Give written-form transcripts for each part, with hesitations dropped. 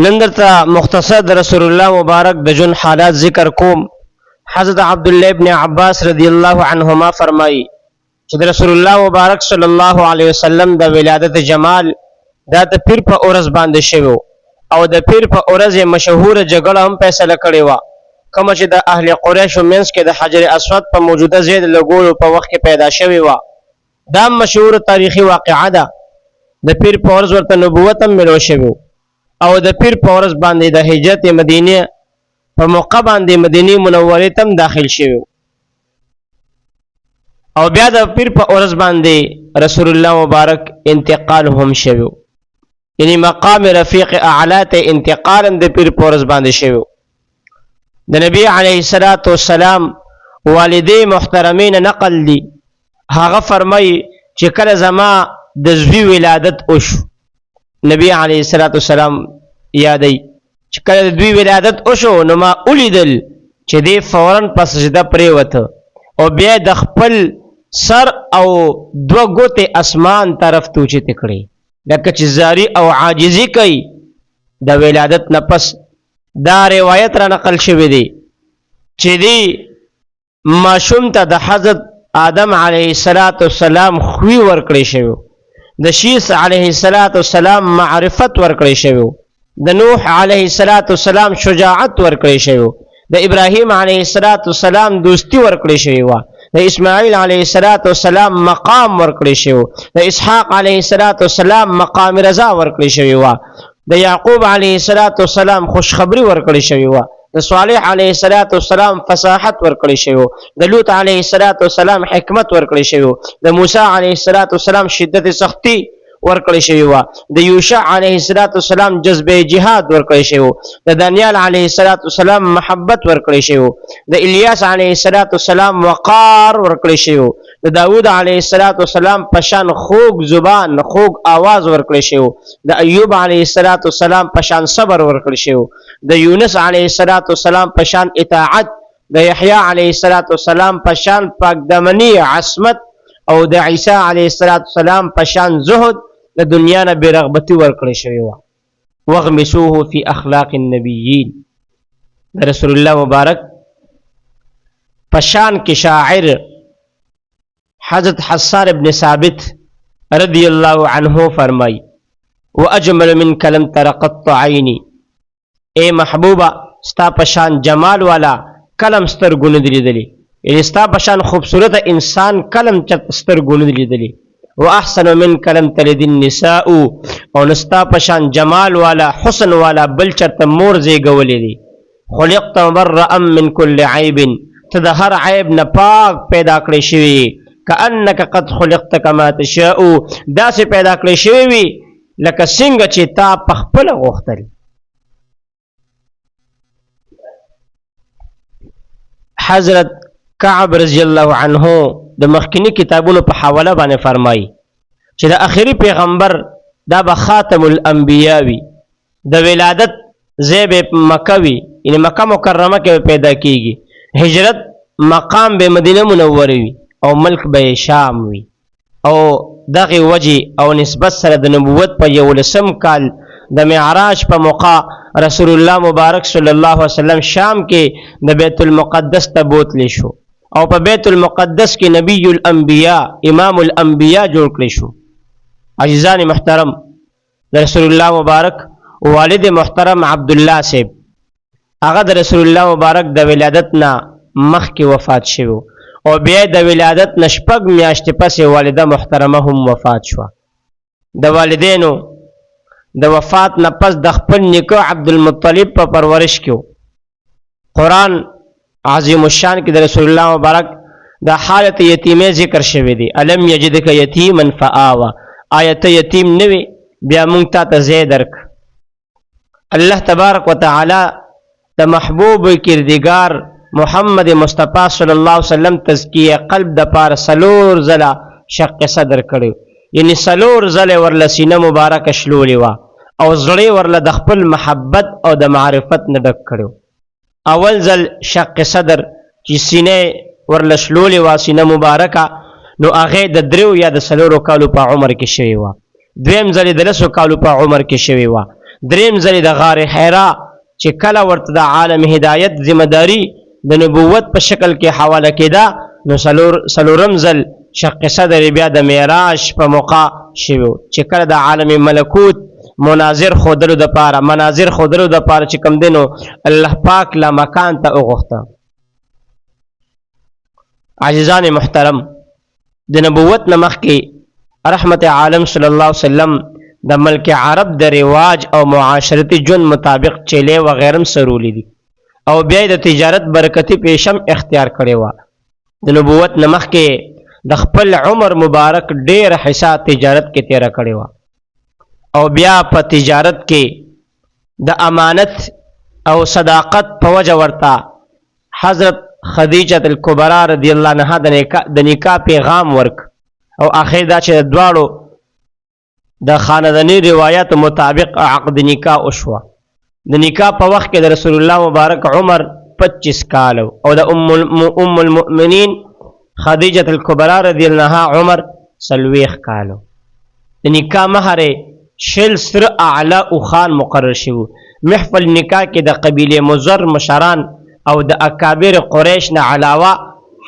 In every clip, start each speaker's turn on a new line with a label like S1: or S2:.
S1: نن درته مختصر د رسول الله مبارک د ژوند حالات ذکر کوم. حضرت عبدالله ابن عباس رضی الله عنهما فرمایي چې د رسول الله مبارک صلی الله علیه وسلم د ولادت جمال دا د پیر په ورځ باندې شوی او د پیر په ورځ مشهور جګړه هم فیصله کړې وه، کومه چې د اهل قریشو منځ کې د حجر اسود په موجوده ځای د لګولو په وخت کې پیدا شوې وه. دا مشهور تاریخي واقعه ده. د پیر په ورځ ورته نبوت هم ملو شوی او د پیر په ورځ باندې د هجرت مدینه په موقع باندې مدینه منورې ته هم داخل شوی او بیا د پیر په ورځ باندې رسول الله مبارک انتقال هم شوی، یعنی مقام رفیق اعلی ته انتقال هم د پیر په ورځ باندې شوی. د نبی علیه الصلاۃ والسلام والدې محترمین نقل دي، هغه فرمایي چې کله زما د زوی ولادت وشو، نبی علیه الصلاۃ والسلام یادوي چې کله د دوی ولادت وشو نو ما ولیدل چې دی فوراً په سجده پرېوته او بیا د خپل سر او دوه ګوتې اسمان طرف ته اوچتې کړې لکه چې زاری او عاجزي کوي د ولادت نه پس. دا روایت را نقل شوی دی چې دی ماشوم ته د حضرت آدم علیه السلام خوی ورکړی شوی، د شیس علیه السلام معرفت ورکړی شوی، د نوح علیه السلام شجاعت ورکړی شوی، د ابراهیم علیه السلام دوستی ورکړی شوی و، د اسماعیل علیه السلام مقام ورکړی شوی، د اسحاق علیه السلام مقام رضا ورکړی شوی و، د یعقوب علیه السلام خوشخبری ورکړی شوی و، د صالح علیه السلام فصاحت ورکړی شوی، د لوط علیه السلام حکمت ورکړی شوی، د موسی علیه السلام شدت سختی ورکړی شوی و، د یوشع علیه السلام جذبه جهاد ورکړی شوی، د دانیال علیه السلام محبت ورکړی شوی، د الیاس علیه السلام وقار ورکړی شوی، د داوود علیه السلام پشان خوږ زبان خوږ आवाज ورکړی شوی، د ایوب علیه السلام پشان صبر ورکړی شوی، د یونس علیه السلام پشان اطاعت، د یحیی علیه السلام پشان پاکدمنی عصمت او د عیسی علیه السلام پشان زهد د دنیا نه بیرغبتی ورکړی شوی و. وغمسوه فی اخلاق النبیین، د رسول الله مبارک پشان کې شاعر حضرت حسان ابن ثابت رضی اللہ عنہ فرمائی واجمل من کلم ترقط عینی، اے محبوبہ ستا پشان جمال والا کلم سترګو نه دي لیدلي، یعنی ستا پشان خوبصورت انسان کلم سترګو نه دي لیدلي. واحسن من کلم تلد النساء، او نستا پشان جمال والا حسن والا بل چرته مور زیږولې دي. خلقت مبرئا من كل عیب، ته د هر عیب نه پاک پیدا کړی شوی، کأنک قد خلقت کما تشاء، داسې پیدا کړی شوی وي لکه څنګه چې تا پخپله غوښتل. حضرت کعب رضی الله عنه د مخکینی کتابونو په حواله باندې فرمایي چې د آخري پیغمبر دا به خاتم الانبیاء وي، د ولادت ځای به مکه وي، یعنی مکه مکرمه کې پیدا کیږي، هجرت مقام به مدینه منوره وي او ملک به شام وي. او دغه وجه او نسبت سره د نبوت په 11 کال د معراج په موقع رسول الله مبارک صلی الله علیه وسلم شام کې د بیت المقدس ته بوتلی شو او په بیت المقدس کې نبی الانبیاء امام الانبیاء جوړ کړی شو. عزیزان محترم، د رسول الله مبارک والد محترم عبدالله صاحب هغه د رسول الله مبارک د ولادت نه مخکې وفات شوی او بیا د ولادت نه 6 میاشتې پسې والده محترمه هم وفات شوه. د والدینو د وفات نه پس د خپل نیکه عبدالمطلب په پرورش کې قرآن عظیم الشان کې د رسول الله مبارک د حالت یتیمه ذکر شوی دی. الم یجدک یتیما فآوا، آیت یتیم نوی بیا مونږ ته ځای درک. الله تبارک وتعالی د محبوب کردگار محمد مصطفی صلی الله علیه وسلم تزکیه قلب د پار سلور زلا شق صدر کړو، یعنی سلور زله ورله سینه مبارک شلولې وا او زړه ورله د خپل محبت او د معرفت نه ډک کړو. اول ځل شق صدر چې سینه ورله شلولې وا سینه مبارکه، نو هغه د 3 یا د 4 کالو په عمر کې شوی و. دویم ځل د 10 کالو په عمر کې شوی و. دریم ځل د غار حرا چې کله ورته د عالم هدایت ذمہ داری د نبوت په شکل کې حواله کېده نو څلورم ځل شق صدر بیا د معراج په موقع شوی چې کله د عالم ملکوت مناظر خودلو د پاره چې کوم دینو الله پاک لا مکان ته وغوښته. عزیزان محترم، د نبوت نه مخکې رحمت عالم صلی الله علیه وسلم د ملک عرب د رواج او معاشرتی ژوند مطابق چیلې و غیرم سرولی دي او بیا د تجارت برکتی پیشم اختیار کړی و. د نبوت نه مخکې د خپل عمر مبارک ډیر حصہ تجارت کې تیره کړی و او بیا په تجارت کې د امانت او صداقت په وجه ورته حضرت خدیجه الکبرا رضی الله عنها د نکاح پیغام ورک او اخر دا چې دواړو د خاندانی روایت مطابق عقد نکاح وشوه. د نکاح په وخت کې د رسول الله مبارک عمر 25 کال او د ام المؤمنین خدیجه الکبرا رضی الله عنها عمر 40 کال. د نکاح مہر شل سر اعلی او خان مقرر شو. محفل نکاح کې د قبیله مزر مشران او د اکابر قریش نه علاوه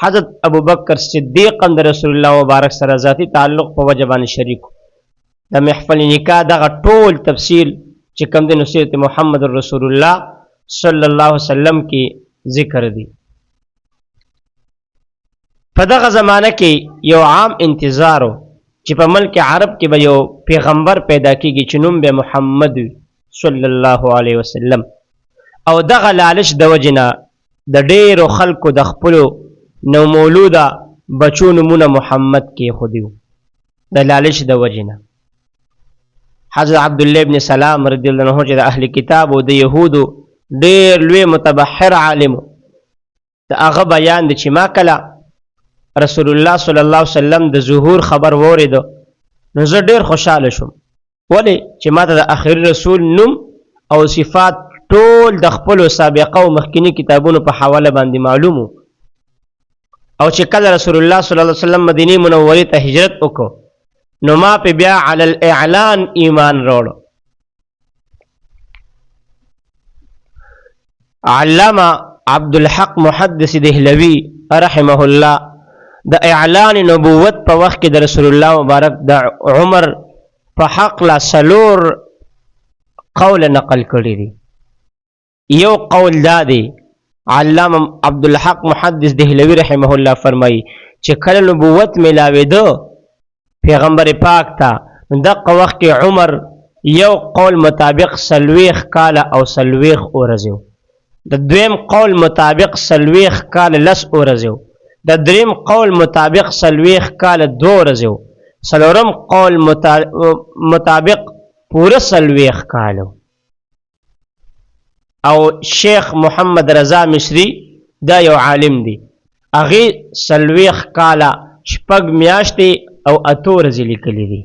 S1: حضرت ابوبکر صدیق د رسول الله مبارک سره ذاتی تعلق په وجه باندې شریک. د محفل نکاح دغه ټول تفصیل چې کوم د سیرت محمد رسول الله صلی الله علیه وسلم کې ذکر دی. په دغه زمانه کې یو عام انتظارو چې په ملک عرب کې به یو پیغمبر پیدا کیږي چې نوم به محمد صلی الله علیه وسلم او دغه لالچ د وجنه د ډیرو خلکو د خپلو نو مولوده بچو نمونه محمد کې خودیو د لالچ د وجنه. حضرت عبدالله ابن سلام رضی الله عنه چې د اهل کتاب او د يهودو ډیر لوی متبحر عالم د هغه بیان د چې ما کله رسول الله صلی الله علیه وسلم د ظهور خبر وریدو نو زه ډیر خوشاله شوم. ولی چې ما ته د اخر رسول نوم او صفات ټول د خپل سابقه او مخکینی کتابونو په حواله باندې معلومو او چې کله رسول الله صلی الله علیه وسلم مدینه منوره ته هجرت وکړو نو ما په بیا علی الاعلان ایمان وروړو. علامه عبدالحق محدث دهلوی رحمه الله د اعلان نبوت په وخت کې د رسول الله مبارک د عمر په حق لا سلور قول نقل کړی دی. یو قول دا دی علامه عبدالحق محدث دهلوی رحمه الله فرمایي چې کله نبوت ملاویدو پیغمبر پاک ته دغه وخت کې عمر یو قول مطابق 40 کال او 40 ورځو، د دویم قول مطابق 40 کال لس ورځو، د دریم قول مطابق 40 کال 2 ورځو، څلورم قول مطابق پوره 40 کال. او شیخ محمد رضا مصری دا یو عالم دی، هغه 40 کال شپږ میاشتې او 8 ورځې لیکلي دي.